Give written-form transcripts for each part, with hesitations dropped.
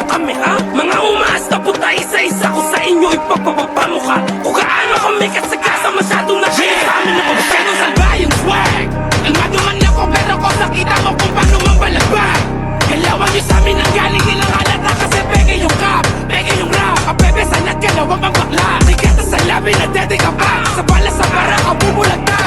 na kami ha? Mga umaas na puta, isa-isa ko sa inyo ipagpapapamukha. Kung gaano kami kasagasa, masyadong nakita sa amin na masyado salba yung swag. Kalmado man ako pero kung nakita mo kung paano mambalabag. Galawan nyo sa amin ang galing nilang halata kasi peke yung rap, peke yung rap. Kapepesan at galawang ang bakla. Sigata sa labi na dede ka pa. Sa bala sa bara ka bubulagta.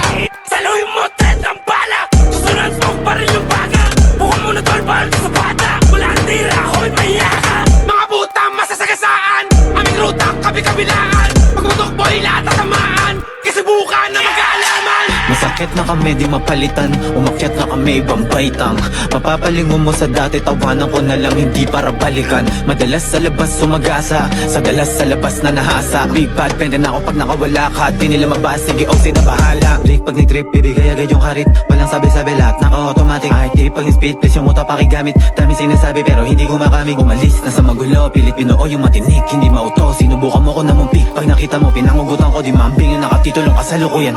Saluhin mo trend ang bala. Susunan smoke pa rin yung baga. Buka mo na tol para sa bata. Wala ang tira, ako'y mayaka. Mga puta masasagasaan. Aming ruta kabi-kabilaan. Pagmutukboy lahat tatamaan. Kasi buka na mag-aalaman. Masakit na kami di mapalitan, umakyat na kami ibang baitang. Mapapalingon mo sa dati, tawanan ko na lang hindi para balikan. Madalas sa labas sumagasa, sa dalas sa labas na nahasa. Big bad pende na ako pag nakawala ka, di nila mabasa, sige OC na bahala. Break pag ni-trip, bibigay agad yung karit. Walang sabi-sabi lahat, naka-automatic. Kahit di pag in-speed, please yung utak pakigamit. Dami sinasabi pero hindi ko makamig. Umalis na sa magulo, pilit pinoo yung matinik. Hindi mauto, sinubukan mo ko na mumpik. Pag nakita mo, pinangugutan ko, di maambing yung nakatitulong kasalukuyan.